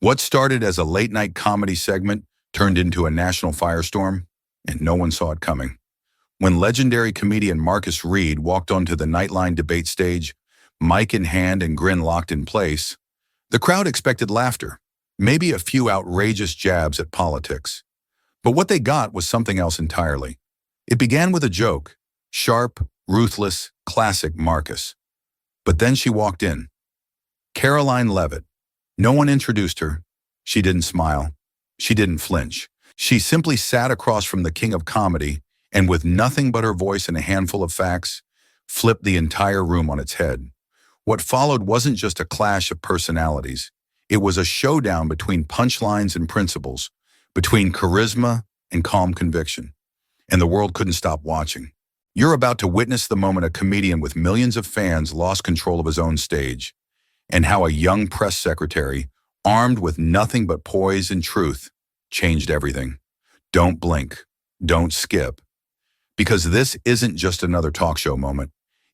What started as a late-night comedy segment turned into a national firestorm, and no one saw it coming. When legendary comedian Marcus Reed walked onto the Nightline debate stage, mic in hand and grin locked in place, the crowd expected laughter, maybe a few outrageous jabs at politics. But what they got was something else entirely. It began with a joke, sharp, ruthless, classic Marcus. But then she walked in. Karoline Leavitt. No one introduced her. She didn't smile. She didn't flinch. She simply sat across from the king of comedy and, with nothing but her voice and a handful of facts, flipped the entire room on its head. What followed wasn't just a clash of personalities. It was a showdown between punchlines and principles, between charisma and calm conviction. And the world couldn't stop watching. You're about to witness the moment a comedian with millions of fans lost control of his own stage, and how a young press secretary, armed with nothing but poise and truth, changed everything. Don't blink. Don't skip. Because this isn't just another talk show moment.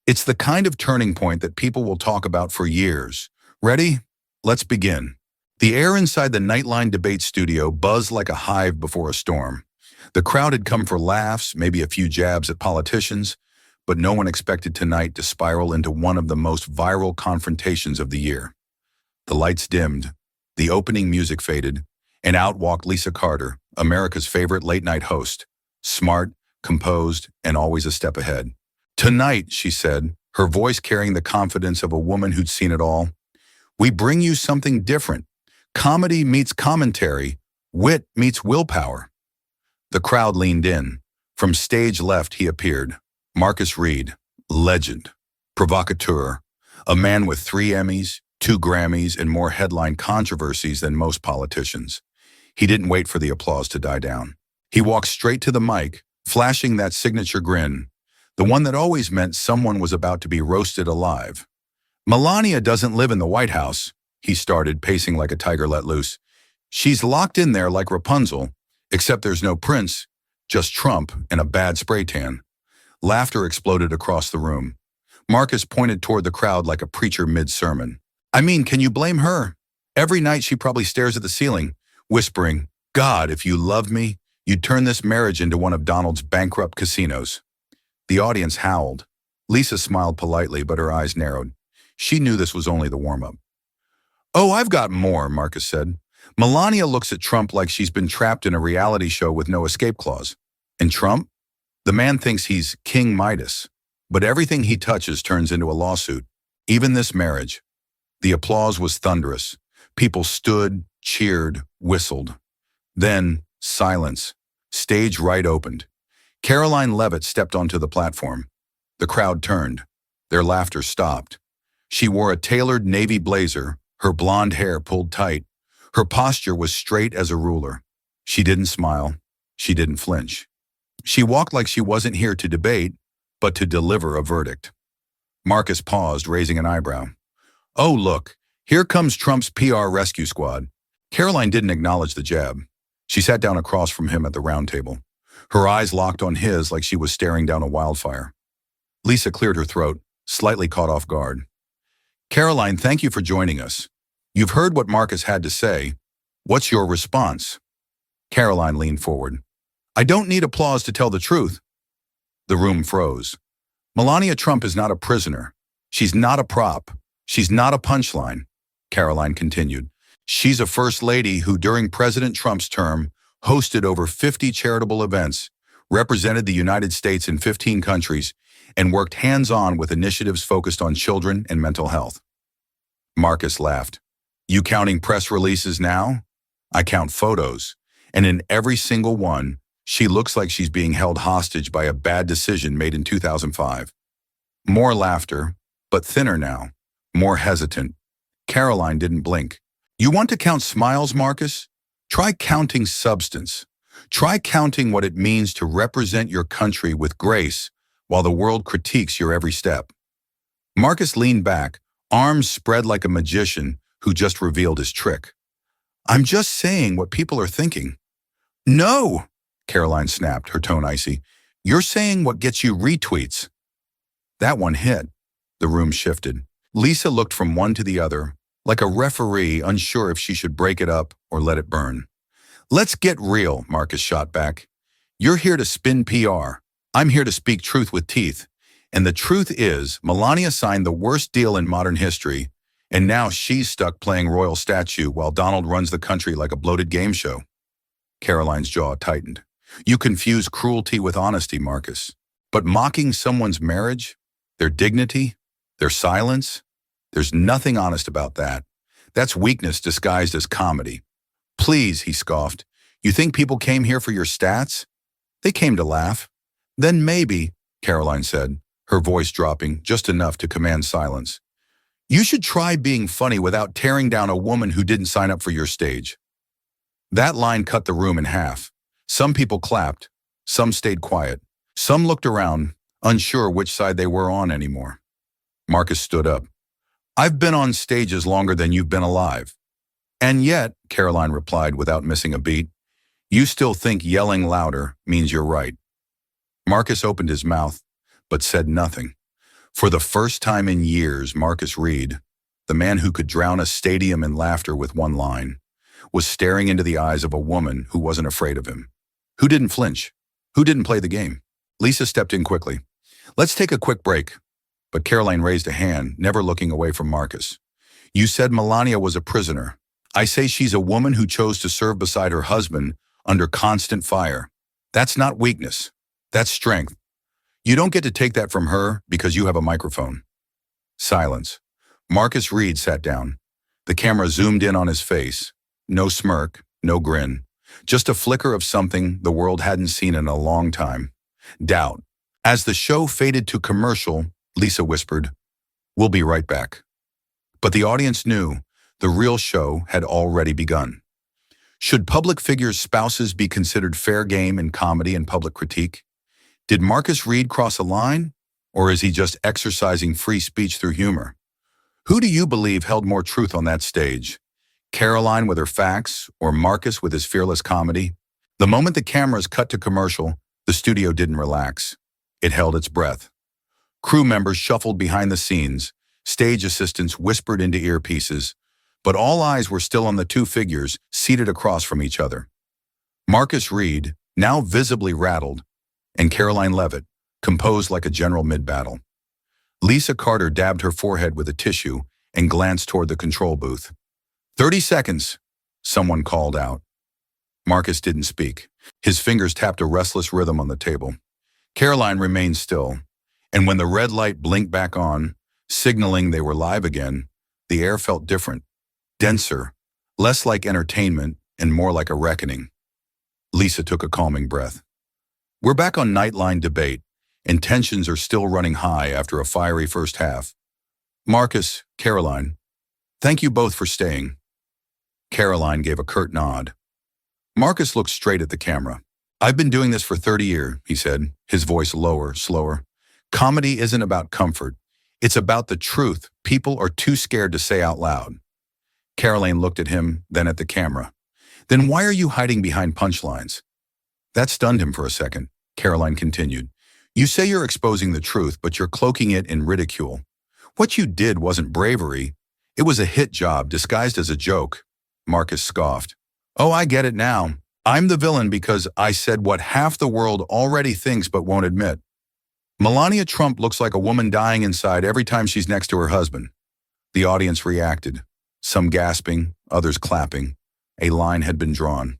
It's the kind of turning point that people will talk about for years. Ready? Let's begin. The air inside the Nightline debate studio buzzed like a hive before a storm. The crowd had come for laughs, maybe a few jabs at politicians, but no one expected tonight to spiral into one of the most viral confrontations of the year. The lights dimmed, the opening music faded, and out walked Lisa Carter, America's favorite late-night host, smart, composed, and always a step ahead. "Tonight," she said, her voice carrying the confidence of a woman who'd seen it all, "we bring you something different. Comedy meets commentary, wit meets willpower." The crowd leaned in. From stage left, he appeared. Marcus Reed, legend, provocateur, a man with 3 Emmys, 2 Grammys, and more headline controversies than most politicians. He didn't wait for the applause to die down. He walked straight to the mic, flashing that signature grin, the one that always meant someone was about to be roasted alive. "Melania doesn't live in the White House," he started, pacing like a tiger let loose. "She's locked in there like Rapunzel, except there's no prince, just Trump and a bad spray tan." Laughter exploded across the room. Marcus pointed toward the crowd like a preacher mid-sermon. "I mean, can you blame her? Every night she probably stares at the ceiling, whispering, 'God, if you loved me, you'd turn this marriage into one of Donald's bankrupt casinos.'" The audience howled. Lisa smiled politely, but her eyes narrowed. She knew this was only the warm-up. "Oh, I've got more," Marcus said. "Melania looks at Trump like she's been trapped in a reality show with no escape clause. And Trump? The man thinks he's King Midas, but everything he touches turns into a lawsuit, even this marriage." The applause was thunderous. People stood, cheered, whistled. Then, silence. Stage right opened. Karoline Leavitt stepped onto the platform. The crowd turned. Their laughter stopped. She wore a tailored navy blazer, her blonde hair pulled tight. Her posture was straight as a ruler. She didn't smile. She didn't flinch. She walked like she wasn't here to debate, but to deliver a verdict. Marcus paused, raising an eyebrow. "Oh, look, here comes Trump's PR rescue squad." Karoline didn't acknowledge the jab. She sat down across from him at the round table. Her eyes locked on his like she was staring down a wildfire. Lisa cleared her throat, slightly caught off guard. "Karoline, thank you for joining us. You've heard what Marcus had to say. What's your response?" Karoline leaned forward. "I don't need applause to tell the truth." The room froze. "Melania Trump is not a prisoner. She's not a prop. She's not a punchline," Karoline continued. "She's a first lady who, during President Trump's term, hosted over 50 charitable events, represented the United States in 15 countries, and worked hands-on with initiatives focused on children and mental health." Marcus laughed. "You counting press releases now? I count photos, and in every single one, she looks like she's being held hostage by a bad decision made in 2005. More laughter, but thinner now, more hesitant. Karoline didn't blink. "You want to count smiles, Marcus? Try counting substance. Try counting what it means to represent your country with grace while the world critiques your every step." Marcus leaned back, arms spread like a magician who just revealed his trick. "I'm just saying what people are thinking." "No," Karoline snapped, her tone icy. "You're saying what gets you retweets." That one hit. The room shifted. Lisa looked from one to the other, like a referee unsure if she should break it up or let it burn. Let's get real, Marcus shot back. You're here to spin PR. I'm here to speak truth with teeth. And the truth is, Melania signed the worst deal in modern history, and now she's stuck playing royal statue while Donald runs the country like a bloated game show. Karoline's jaw tightened. You confuse cruelty with honesty, Marcus. But mocking someone's marriage, their dignity, their silence, there's nothing honest about that. That's weakness disguised as comedy. Please, he scoffed. You think people came here for your stats? They came to laugh. Then maybe, Karoline said, her voice dropping just enough to command silence. You should try being funny without tearing down a woman who didn't sign up for your stage. That line cut the room in half. Some people clapped. Some stayed quiet. Some looked around, unsure which side they were on anymore. Marcus stood up. I've been on stages longer than you've been alive. And yet, Karoline replied without missing a beat, you still think yelling louder means you're right. Marcus opened his mouth, but said nothing. For the first time in years, Marcus Reed, the man who could drown a stadium in laughter with one line, was staring into the eyes of a woman who wasn't afraid of him, who didn't flinch, who didn't play the game. Lisa stepped in quickly. Let's take a quick break. But Karoline raised a hand, never looking away from Marcus. You said Melania was a prisoner. I say she's a woman who chose to serve beside her husband under constant fire. That's not weakness. That's strength. You don't get to take that from her because you have a microphone. Silence. Marcus Reed sat down. The camera zoomed in on his face. No smirk, no grin. Just a flicker of something the world hadn't seen in a long time. Doubt. As the show faded to commercial, Lisa whispered, "We'll be right back." But the audience knew the real show had already begun. Should public figures' spouses be considered fair game in comedy and public critique? Did Marcus Reed cross a line, or is he just exercising free speech through humor? Who do you believe held more truth on that stage? Karoline with her facts, or Marcus with his fearless comedy? The moment the cameras cut to commercial, the studio didn't relax. It held its breath. Crew members shuffled behind the scenes, stage assistants whispered into earpieces, but all eyes were still on the two figures seated across from each other. Marcus Reed, now visibly rattled, and Karoline Leavitt, composed like a general mid-battle. Lisa Carter dabbed her forehead with a tissue and glanced toward the control booth. 30 seconds, someone called out. Marcus didn't speak. His fingers tapped a restless rhythm on the table. Karoline remained still, and when the red light blinked back on, signaling they were live again, the air felt different, denser, less like entertainment and more like a reckoning. Lisa took a calming breath. We're back on Nightline Debate, and tensions are still running high after a fiery first half. Marcus, Karoline, thank you both for staying. Karoline gave a curt nod. Marcus looked straight at the camera. I've been doing this for 30 years, he said, his voice lower, slower. Comedy isn't about comfort. It's about the truth people are too scared to say out loud. Karoline looked at him, then at the camera. Then why are you hiding behind punchlines? That stunned him for a second. Karoline continued. You say you're exposing the truth, but you're cloaking it in ridicule. What you did wasn't bravery. It was a hit job disguised as a joke. Marcus scoffed. Oh, I get it now. I'm the villain because I said what half the world already thinks but won't admit. Melania Trump looks like a woman dying inside every time she's next to her husband. The audience reacted, some gasping, others clapping. A line had been drawn.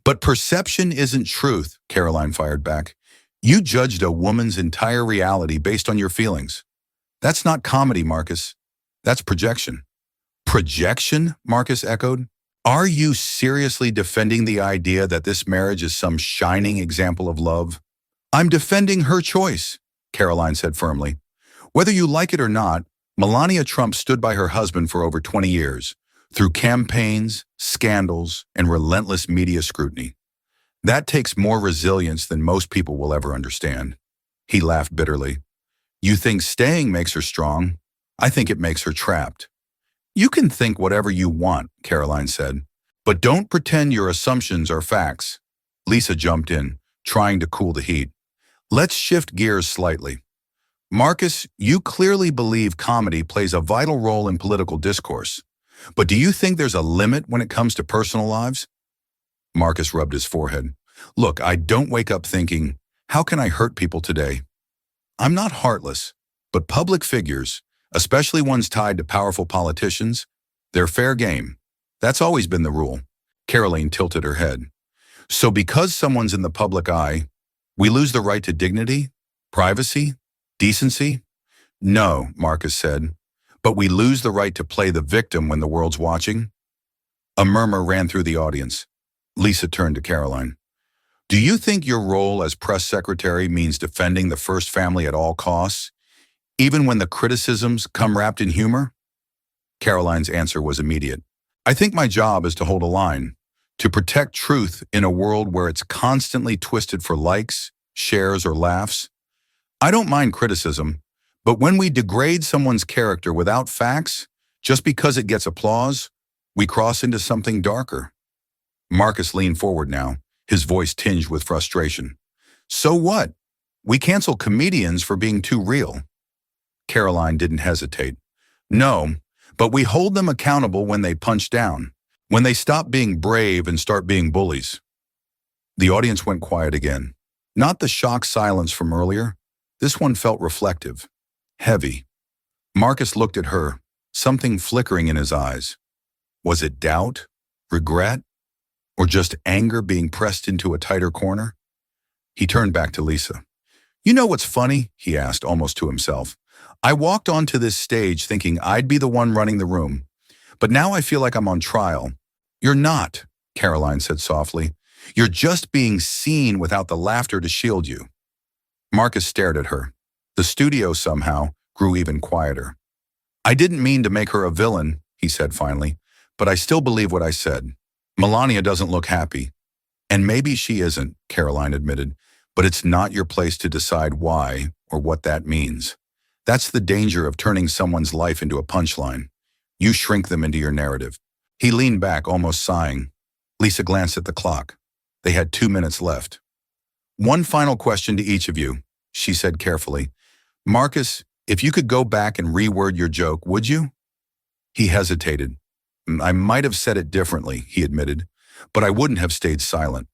But perception isn't truth, Karoline fired back. You judged a woman's entire reality based on your feelings. That's not comedy, Marcus. That's projection. Projection? Marcus echoed. Are you seriously defending the idea that this marriage is some shining example of love? I'm defending her choice, Karoline said firmly. Whether you like it or not, Melania Trump stood by her husband for over 20 years, through campaigns, scandals, and relentless media scrutiny. That takes more resilience than most people will ever understand. He laughed bitterly. You think staying makes her strong? I think it makes her trapped. You can think whatever you want, Karoline said, but don't pretend your assumptions are facts. Lisa jumped in, trying to cool the heat. Let's shift gears slightly. Marcus, you clearly believe comedy plays a vital role in political discourse. But do you think there's a limit when it comes to personal lives? Marcus rubbed his forehead. Look, I don't wake up thinking, how can I hurt people today? I'm not heartless, but public figures, especially ones tied to powerful politicians, they're fair game. That's always been the rule. Karoline tilted her head. So because someone's in the public eye, we lose the right to dignity, privacy, decency? No, Marcus said, but we lose the right to play the victim when the world's watching. A murmur ran through the audience. Lisa turned to Karoline. Do you think your role as press secretary means defending the first family at all costs, even when the criticisms come wrapped in humor? Karoline's answer was immediate. I think my job is to hold a line, to protect truth in a world where it's constantly twisted for likes, shares, or laughs. I don't mind criticism, but when we degrade someone's character without facts, just because it gets applause, we cross into something darker. Marcus leaned forward now, his voice tinged with frustration. So what? We cancel comedians for being too real. Karoline didn't hesitate. No, but we hold them accountable when they punch down, when they stop being brave and start being bullies. The audience went quiet again. Not the shocked silence from earlier. This one felt reflective, heavy. Marcus looked at her, something flickering in his eyes. Was it doubt, regret, or just anger being pressed into a tighter corner? He turned back to Lisa. You know what's funny? He asked, almost to himself. I walked onto this stage thinking I'd be the one running the room, but now I feel like I'm on trial. You're not, Karoline said softly. You're just being seen without the laughter to shield you. Marcus stared at her. The studio somehow grew even quieter. I didn't mean to make her a villain, he said finally, but I still believe what I said. Melania doesn't look happy. And maybe she isn't, Karoline admitted, but it's not your place to decide why or what that means. That's the danger of turning someone's life into a punchline. You shrink them into your narrative. He leaned back, almost sighing. Lisa glanced at the clock. They had 2 minutes left. One final question to each of you, she said carefully. Marcus, if you could go back and reword your joke, would you? He hesitated. I might have said it differently, he admitted, but I wouldn't have stayed silent.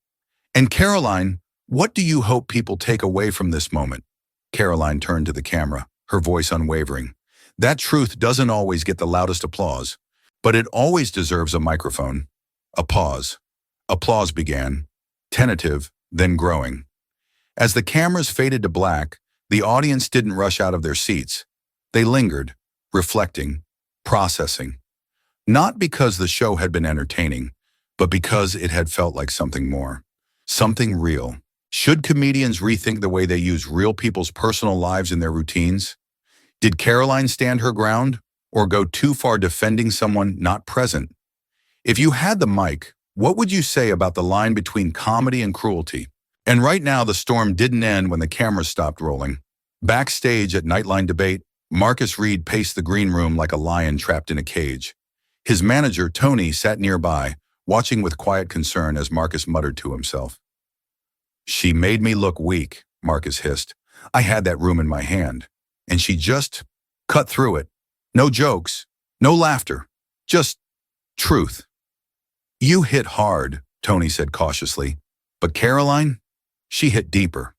And Karoline, what do you hope people take away from this moment? Karoline turned to the camera, her voice unwavering. That truth doesn't always get the loudest applause, but it always deserves a microphone. A pause. Applause began, tentative, then growing. As the cameras faded to black, the audience didn't rush out of their seats. They lingered, reflecting, processing. Not because the show had been entertaining, but because it had felt like something more. Something real. Should comedians rethink the way they use real people's personal lives in their routines? Did Karoline stand her ground, or go too far defending someone not present? If you had the mic, what would you say about the line between comedy and cruelty? And right now, the storm didn't end when the cameras stopped rolling. Backstage at Nightline Debate, Marcus Reed paced the green room like a lion trapped in a cage. His manager, Tony, sat nearby, watching with quiet concern as Marcus muttered to himself. She made me look weak, Marcus hissed. I had that room in my hand, and she just cut through it. No jokes, no laughter, just truth. You hit hard, Tony said cautiously, but Karoline, she hit deeper.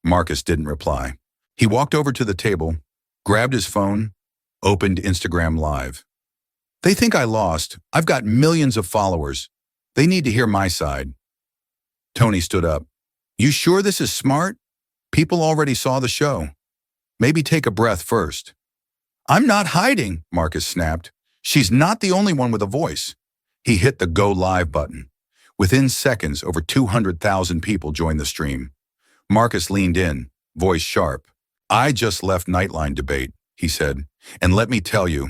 Marcus didn't reply. He walked over to the table, grabbed his phone, opened Instagram Live. They think I lost. I've got millions of followers. They need to hear my side. Tony stood up. You sure this is smart? People already saw the show. Maybe take a breath first. I'm not hiding, Marcus snapped. She's not the only one with a voice. He hit the Go Live button. Within seconds, over 200,000 people joined the stream. Marcus leaned in, voice sharp. I just left Nightline Debate, he said, and let me tell you,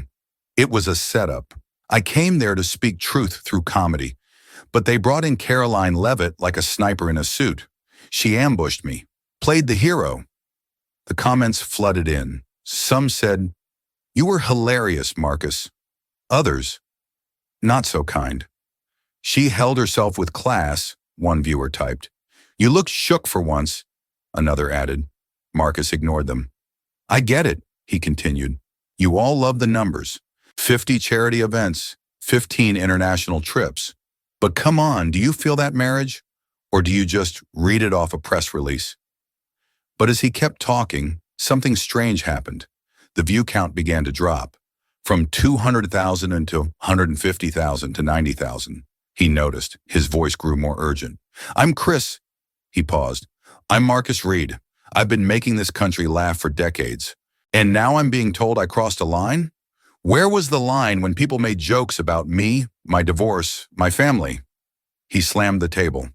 it was a setup. I came there to speak truth through comedy, but they brought in Karoline Leavitt like a sniper in a suit. She ambushed me, played the hero. The comments flooded in. Some said, you were hilarious, Marcus. Others, not so kind. She held herself with class, one viewer typed. You looked shook for once, another added. Marcus ignored them. I get it, he continued. You all love the numbers. 50 charity events, 15 international trips. But come on, do you feel that marriage? Or do you just read it off a press release? But as he kept talking, something strange happened. The view count began to drop. From 200,000 into 150,000 to 90,000. He noticed. His voice grew more urgent. I'm Chris. He paused. I'm Marcus Reed. I've been making this country laugh for decades. And now I'm being told I crossed a line? Where was the line when people made jokes about me, my divorce, my family? He slammed the table.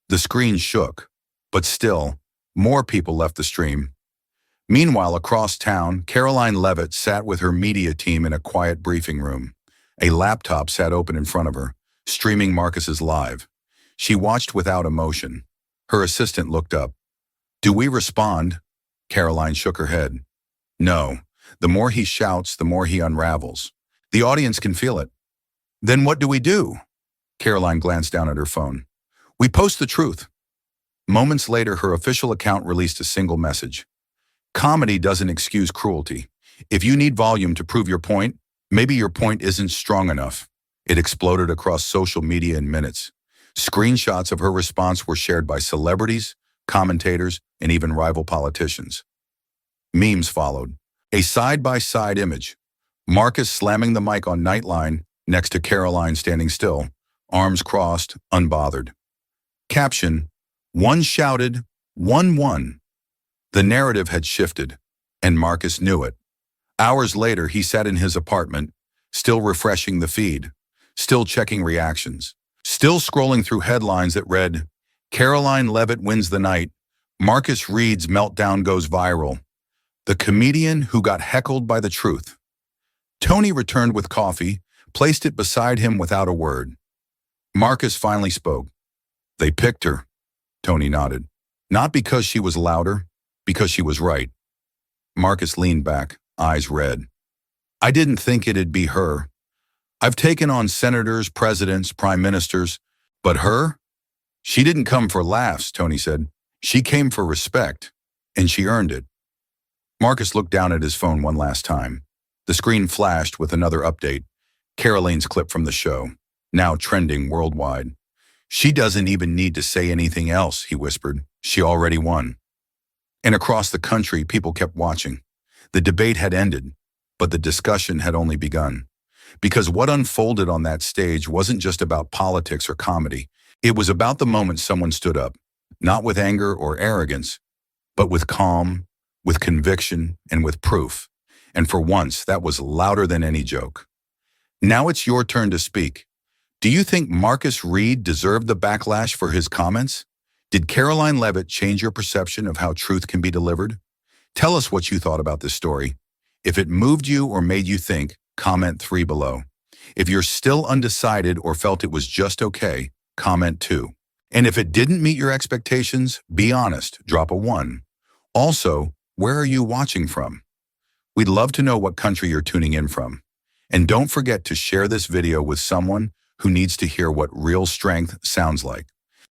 The screen shook. But still, more people left the stream. Meanwhile, across town, Karoline Leavitt sat with her media team in a quiet briefing room. A laptop sat open in front of her, streaming Marcus's live. She watched without emotion. Her assistant looked up. Do we respond? Karoline shook her head. No. The more he shouts, the more he unravels. The audience can feel it. Then what do we do? Karoline glanced down at her phone. We post the truth. Moments later, her official account released a single message. Comedy doesn't excuse cruelty. If you need volume to prove your point, maybe your point isn't strong enough. It exploded across social media in minutes. Screenshots of her response were shared by celebrities, commentators, and even rival politicians. Memes followed. A side-by-side image. Marcus slamming the mic on Nightline next to Karoline standing still, arms crossed, unbothered. Caption, one shouted, one won. The narrative had shifted, and Marcus knew it. Hours later, he sat in his apartment, still refreshing the feed, still checking reactions, still scrolling through headlines that read, Karoline Leavitt wins the night, Marcus Reed's meltdown goes viral, the comedian who got heckled by the truth. Tony returned with coffee, placed it beside him without a word. Marcus finally spoke. They picked her, Tony nodded. Not because she was louder, because she was right. Marcus leaned back, eyes red. I didn't think it'd be her. I've taken on senators, presidents, prime ministers, but her? She didn't come for laughs, Tony said. She came for respect, and she earned it. Marcus looked down at his phone one last time. The screen flashed with another update, Karoline's clip from the show, now trending worldwide. She doesn't even need to say anything else, he whispered. She already won. And across the country, people kept watching. The debate had ended, but the discussion had only begun. Because what unfolded on that stage wasn't just about politics or comedy. It was about the moment someone stood up, not with anger or arrogance, but with calm, with conviction, and with proof. And for once, that was louder than any joke. Now it's your turn to speak. Do you think Marcus Reed deserved the backlash for his comments? Did Karoline Leavitt change your perception of how truth can be delivered? Tell us what you thought about this story. If it moved you or made you think, comment 3 below. If you're still undecided or felt it was just okay, comment 2. And if it didn't meet your expectations, be honest, drop a 1. Also, where are you watching from? We'd love to know what country you're tuning in from. And don't forget to share this video with someone who needs to hear what real strength sounds like.